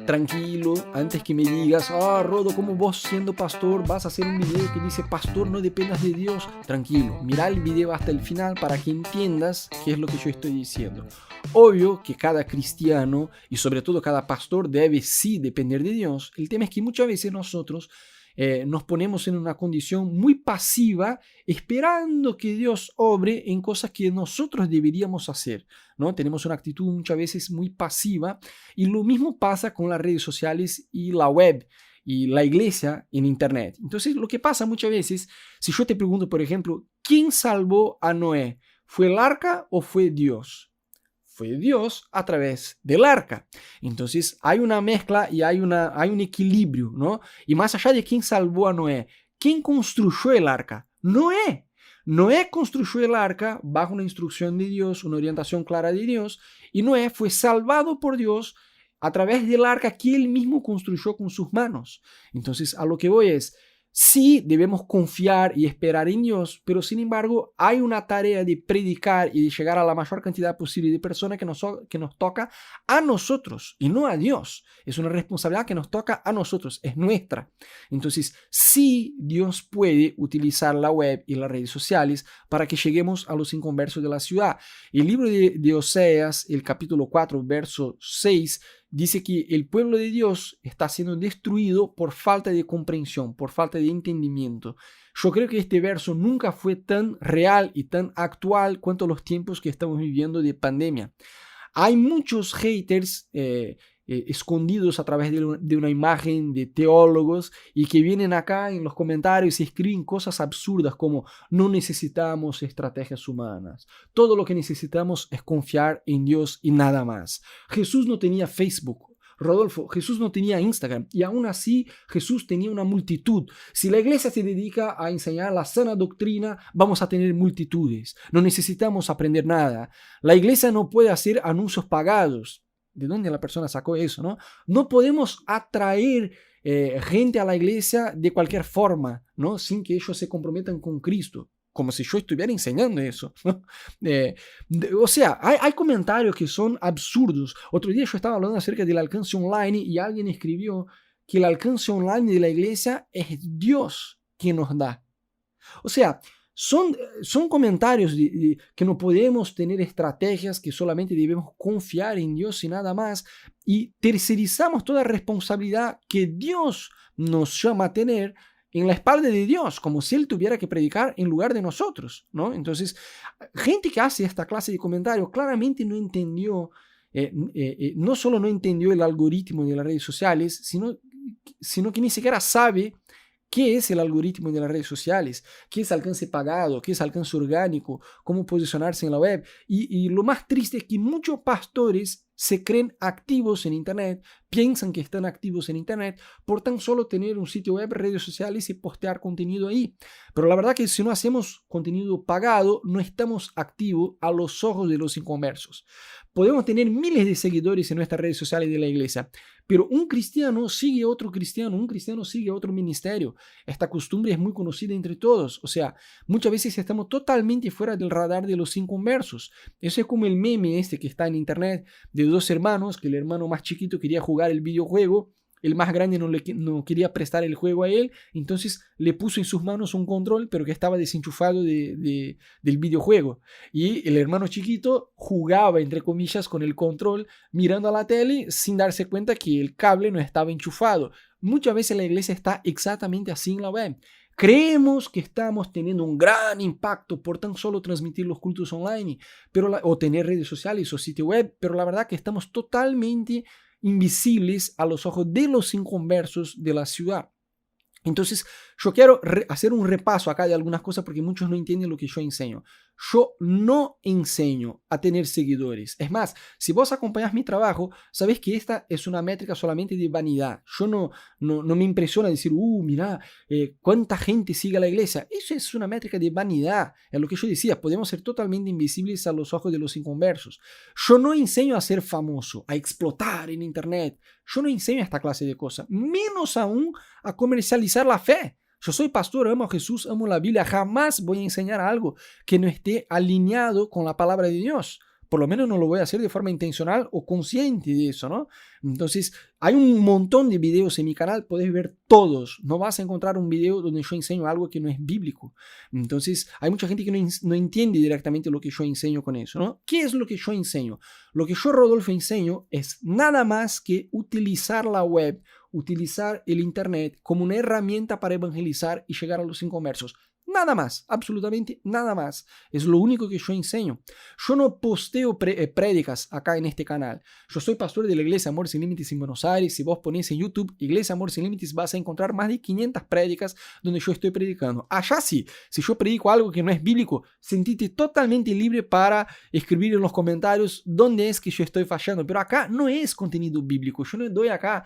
tranquilo, antes que me digas, Rodo, ¿cómo vos siendo pastor vas a hacer un video que dice, pastor, no dependas de Dios? Tranquilo, mira el video hasta el final para que entiendas qué es lo que yo estoy diciendo. Obvio que cada cristiano y sobre todo cada pastor debe sí depender de Dios. El tema es que muchas veces nosotros nos ponemos en una condición muy pasiva esperando que Dios obre en cosas que nosotros deberíamos hacer, ¿no? Tenemos una actitud muchas veces muy pasiva y lo mismo pasa con las redes sociales y la web y la iglesia en internet. Entonces lo que pasa muchas veces, si yo te pregunto, por ejemplo, ¿quién salvó a Noé? ¿Fue el arca o fue Dios? Fue Dios a través del arca. Entonces hay una mezcla y hay un equilibrio, ¿no? Y más allá de quién salvó a Noé, ¿quién construyó el arca? Noé. Noé construyó el arca bajo una instrucción de Dios, una orientación clara de Dios, y Noé fue salvado por Dios a través del arca que él mismo construyó con sus manos. Entonces a lo que voy es, sí debemos confiar y esperar en Dios, pero sin embargo hay una tarea de predicar y de llegar a la mayor cantidad posible de personas que nos toca a nosotros y no a Dios. Es una responsabilidad que nos toca a nosotros, es nuestra. Entonces, sí Dios puede utilizar la web y las redes sociales para que lleguemos a los inconversos de la ciudad. El libro de Oseas, el capítulo 4, verso 6, dice que el pueblo de Dios está siendo destruido por falta de comprensión, por falta de entendimiento. Yo creo que este verso nunca fue tan real y tan actual cuanto los tiempos que estamos viviendo de pandemia. Hay muchos haters escondidos a través de una imagen de teólogos y que vienen acá en los comentarios y escriben cosas absurdas como no necesitamos estrategias humanas, todo lo que necesitamos es confiar en Dios y nada más. Jesús no tenía Facebook. Rodolfo, Jesús no tenía Instagram y aún así Jesús tenía una multitud. Si la iglesia se dedica a enseñar la sana doctrina, vamos a tener multitudes. No necesitamos aprender nada. La iglesia no puede hacer anuncios pagados. ¿De dónde la persona sacó eso, no? No podemos atraer gente a la iglesia de cualquier forma, ¿no? Sin que ellos se comprometan con Cristo. Como si yo estuviera enseñando eso, ¿no? O sea, hay comentarios que son absurdos. Otro día yo estaba hablando acerca del alcance online y alguien escribió que el alcance online de la iglesia es Dios quien nos da. O sea, son comentarios que no podemos tener estrategias, que solamente debemos confiar en Dios y nada más, y tercerizamos toda responsabilidad que Dios nos llama a tener en la espalda de Dios, como si Él tuviera que predicar en lugar de nosotros, ¿no? Entonces, gente que hace esta clase de comentarios claramente no entendió, no solo no entendió el algoritmo de las redes sociales, sino que ni siquiera sabe qué es el algoritmo de las redes sociales, qué es alcance pagado, qué es alcance orgánico, cómo posicionarse en la web. Y lo más triste es que muchos pastores se creen activos en Internet, piensan que están activos en Internet por tan solo tener un sitio web, redes sociales y postear contenido ahí. Pero la verdad que si no hacemos contenido pagado, no estamos activos a los ojos de los inconversos. Podemos tener miles de seguidores en nuestras redes sociales de la iglesia, pero un cristiano sigue a otro cristiano, un cristiano sigue a otro ministerio. Esta costumbre es muy conocida entre todos. O sea, muchas veces estamos totalmente fuera del radar de los inconversos. Eso es como el meme este que está en internet de dos hermanos, que el hermano más chiquito quería jugar el videojuego, el más grande no quería prestar el juego a él, entonces le puso en sus manos un control, pero que estaba desenchufado del videojuego. Y el hermano chiquito jugaba, entre comillas, con el control, mirando a la tele, sin darse cuenta que el cable no estaba enchufado. Muchas veces la iglesia está exactamente así en la web. Creemos que estamos teniendo un gran impacto por tan solo transmitir los cultos online, o tener redes sociales o sitio web, pero la verdad que estamos totalmente invisibles a los ojos de los inconversos de la ciudad. Entonces, yo quiero hacer un repaso acá de algunas cosas porque muchos no entienden lo que yo enseño. Yo no enseño a tener seguidores. Es más, si vos acompañás mi trabajo, sabés que esta es una métrica solamente de vanidad. Yo no me impresiona decir, mira, cuánta gente sigue a la iglesia. Eso es una métrica de vanidad. Es lo que yo decía, podemos ser totalmente invisibles a los ojos de los inconversos. Yo no enseño a ser famoso, a explotar en internet. Yo no enseño esta clase de cosas, menos aún a comercializar la fe. Yo soy pastor, amo a Jesús, amo la Biblia, jamás voy a enseñar algo que no esté alineado con la palabra de Dios. Por lo menos no lo voy a hacer de forma intencional o consciente de eso, ¿no? Entonces, hay un montón de videos en mi canal, podés ver todos. No vas a encontrar un video donde yo enseño algo que no es bíblico. Entonces, hay mucha gente que no entiende directamente lo que yo enseño con eso, ¿no? ¿Qué es lo que yo enseño? Lo que yo, Rodolfo, enseño es nada más que utilizar la web, utilizar el internet como una herramienta para evangelizar y llegar a los inconversos. Nada más, absolutamente nada más. Es lo único que yo enseño. Yo no posteo prédicas acá en este canal. Yo soy pastor de la Iglesia Amor Sin Límites en Buenos Aires. Si vos ponés en YouTube Iglesia Amor Sin Límites, vas a encontrar más de 500 prédicas donde yo estoy predicando. Allá sí, si yo predico algo que no es bíblico, sentite totalmente libre para escribir en los comentarios dónde es que yo estoy fallando. Pero acá no es contenido bíblico. Yo no doy acá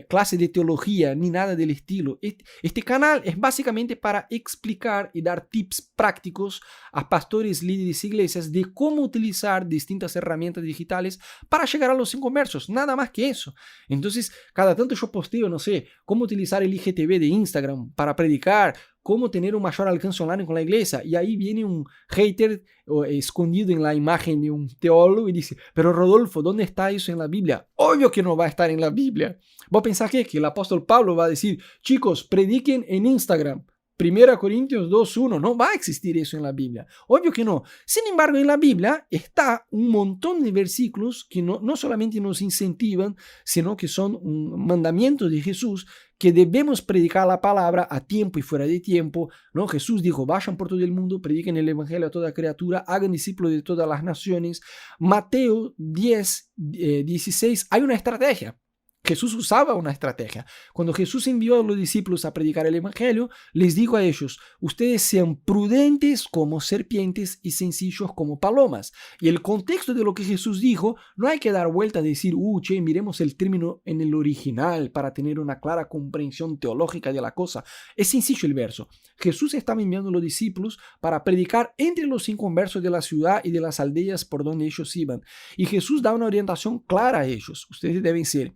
clase de teología ni nada del estilo. Este canal es básicamente para explicar y dar tips prácticos a pastores, líderes, iglesias de cómo utilizar distintas herramientas digitales para llegar a los inconversos, nada más que eso. Entonces, cada tanto yo posteo, no sé, cómo utilizar el IGTV de Instagram para predicar, cómo tener un mayor alcance online con la iglesia, y ahí viene un hater escondido en la imagen de un teólogo y dice, pero Rodolfo, ¿dónde está eso en la Biblia? Obvio que no va a estar en la Biblia. ¿Vos pensás que el apóstol Pablo va a decir, chicos, prediquen en Instagram? 1 Corintios 2:1, no va a existir eso en la Biblia. Obvio que no. Sin embargo, en la Biblia está un montón de versículos que no solamente nos incentivan, sino que son un mandamiento de Jesús que debemos predicar la palabra a tiempo y fuera de tiempo, ¿no? Jesús dijo, vayan por todo el mundo, prediquen el evangelio a toda criatura, hagan discípulos de todas las naciones. Mateo 10:16, hay una estrategia. Jesús usaba una estrategia. Cuando Jesús envió a los discípulos a predicar el evangelio, les dijo a ellos, ustedes sean prudentes como serpientes y sencillos como palomas. Y el contexto de lo que Jesús dijo, no hay que dar vuelta a decir, che, miremos el término en el original para tener una clara comprensión teológica de la cosa. Es sencillo el verso. Jesús estaba enviando a los discípulos para predicar entre los inconversos de la ciudad y de las aldeas por donde ellos iban. Y Jesús da una orientación clara a ellos. Ustedes deben ser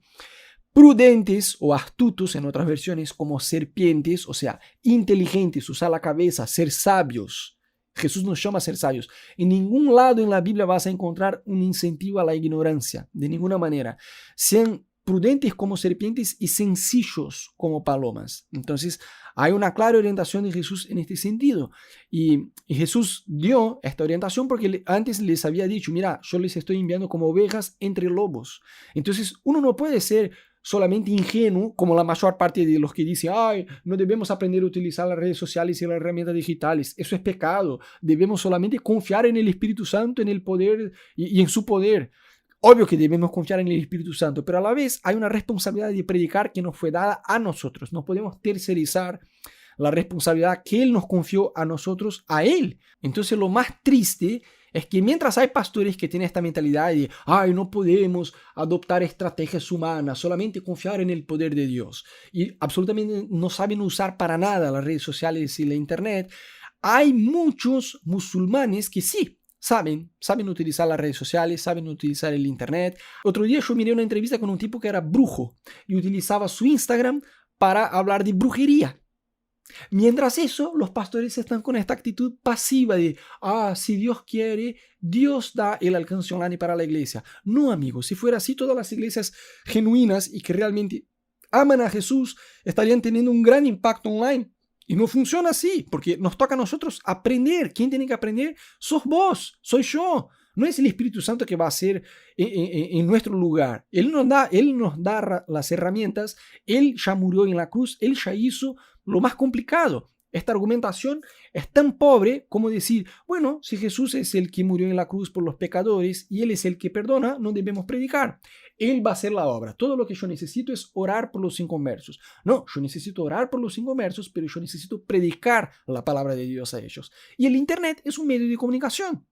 prudentes o astutos en otras versiones, como serpientes, o sea, inteligentes, usar la cabeza, ser sabios. Jesús nos llama a ser sabios. En ningún lado en la Biblia vas a encontrar un incentivo a la ignorancia, de ninguna manera. Sean prudentes como serpientes y sencillos como palomas. Entonces, hay una clara orientación de Jesús en este sentido. Y Jesús dio esta orientación porque antes les había dicho, mira, yo les estoy enviando como ovejas entre lobos. Entonces, uno no puede ser solamente ingenuo, como la mayor parte de los que dicen, ay, no debemos aprender a utilizar las redes sociales y las herramientas digitales. Eso es pecado. Debemos solamente confiar en el Espíritu Santo, en el poder y en su poder. Obvio que debemos confiar en el Espíritu Santo, pero a la vez hay una responsabilidad de predicar que nos fue dada a nosotros. No podemos tercerizar la responsabilidad que Él nos confió a nosotros, a Él. Entonces lo más triste es que mientras hay pastores que tienen esta mentalidad de, ay, no podemos adoptar estrategias humanas, solamente confiar en el poder de Dios, y absolutamente no saben usar para nada las redes sociales y la internet, hay muchos musulmanes que sí, saben utilizar las redes sociales, saben utilizar el internet. Otro día yo miré una entrevista con un tipo que era brujo y utilizaba su Instagram para hablar de brujería. Mientras eso, los pastores están con esta actitud pasiva de, si Dios quiere, Dios da el alcance online para la iglesia. No, amigos, si fuera así, todas las iglesias genuinas y que realmente aman a Jesús estarían teniendo un gran impacto online. Y no funciona así, porque nos toca a nosotros aprender. ¿Quién tiene que aprender? Sos vos, soy yo. No es el Espíritu Santo que va a hacer en nuestro lugar. Él nos da las herramientas. Él ya murió en la cruz. Él ya hizo lo más complicado. Esta argumentación es tan pobre como decir, bueno, si Jesús es el que murió en la cruz por los pecadores y Él es el que perdona, no debemos predicar. Él va a hacer la obra. Todo lo que yo necesito es orar por los inconversos. No, yo necesito orar por los inconversos, pero yo necesito predicar la palabra de Dios a ellos. Y el internet es un medio de comunicación.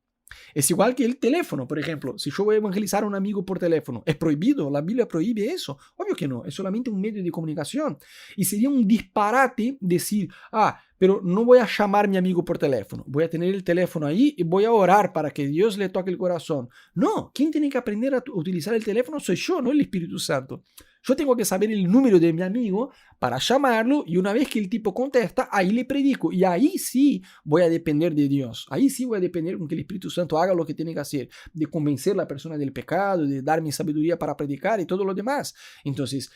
Es igual que el teléfono, por ejemplo. Si yo voy a evangelizar a un amigo por teléfono, ¿es prohibido? ¿La Biblia prohíbe eso? Obvio que no, es solamente un medio de comunicación. Y sería un disparate decir, pero no voy a llamar a mi amigo por teléfono. Voy a tener el teléfono ahí y voy a orar para que Dios le toque el corazón. No, quien tiene que aprender a utilizar el teléfono soy yo, no el Espíritu Santo. Yo tengo que saber el número de mi amigo para llamarlo y una vez que el tipo contesta, ahí le predico. Y ahí sí voy a depender de Dios. Ahí sí voy a depender con que el Espíritu Santo haga lo que tiene que hacer, de convencer a la persona del pecado, de darme sabiduría para predicar y todo lo demás. Entonces,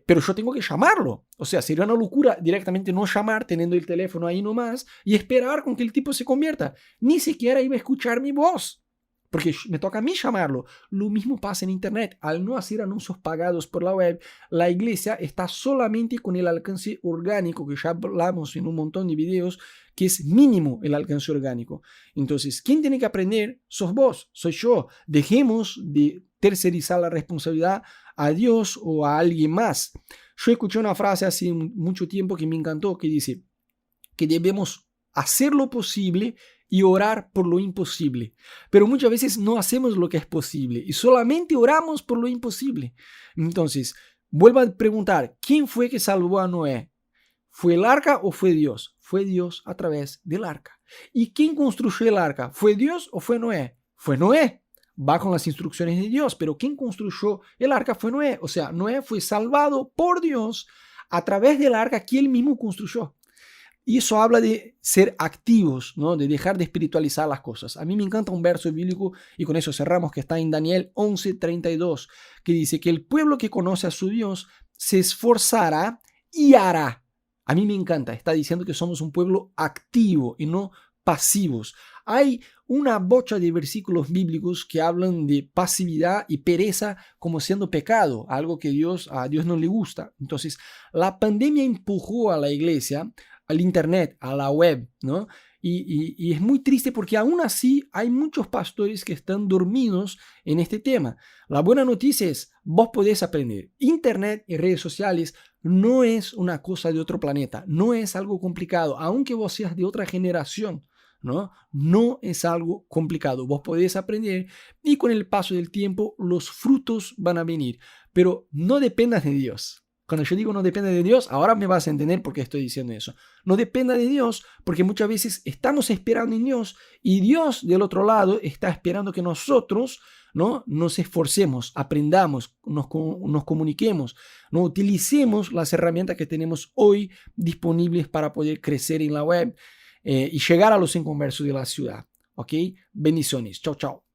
pero yo tengo que llamarlo. O sea, sería una locura directamente no llamar teniendo el teléfono ahí nomás y esperar con que el tipo se convierta. Ni siquiera iba a escuchar mi voz, porque me toca a mí llamarlo. Lo mismo pasa en Internet. Al no hacer anuncios pagados por la web, la iglesia está solamente con el alcance orgánico, que ya hablamos en un montón de videos, que es mínimo el alcance orgánico. Entonces, ¿quién tiene que aprender? Sos vos, soy yo. Dejemos de tercerizar la responsabilidad a Dios o a alguien más. Yo escuché una frase hace mucho tiempo que me encantó, que dice que debemos hacer lo posible y orar por lo imposible. Pero muchas veces no hacemos lo que es posible y solamente oramos por lo imposible. Entonces, vuelvo a preguntar, ¿quién fue que salvó a Noé? ¿Fue el arca o fue Dios? Fue Dios a través del arca. ¿Y quién construyó el arca? ¿Fue Dios o fue Noé? Fue Noé. Va con las instrucciones de Dios, pero quien construyó el arca fue Noé. O sea, Noé fue salvado por Dios a través del arca que él mismo construyó. Y eso habla de ser activos, ¿no? De dejar de espiritualizar las cosas. A mí me encanta un verso bíblico, y con eso cerramos, que está en Daniel 11:32, que dice que el pueblo que conoce a su Dios se esforzará y hará. A mí me encanta, está diciendo que somos un pueblo activo y no pasivos. Hay una bocha de versículos bíblicos que hablan de pasividad y pereza como siendo pecado, algo que a Dios no le gusta. Entonces, la pandemia empujó a la iglesia al internet, a la web, ¿no? Y es muy triste porque aún así hay muchos pastores que están dormidos en este tema. La buena noticia es, vos podés aprender. Internet y redes sociales no es una cosa de otro planeta, no es algo complicado, aunque vos seas de otra generación, ¿no? No es algo complicado, vos podés aprender y con el paso del tiempo los frutos van a venir, pero no dependas de Dios. Cuando yo digo no depende de Dios, ahora me vas a entender por qué estoy diciendo eso. No dependa de Dios porque muchas veces estamos esperando en Dios y Dios del otro lado está esperando que nosotros, ¿no?, nos esforcemos, aprendamos, nos comuniquemos, ¿no?, utilicemos las herramientas que tenemos hoy disponibles para poder crecer en la web y llegar a los inconversos de la ciudad. ¿Ok? Bendiciones. Chao, chao.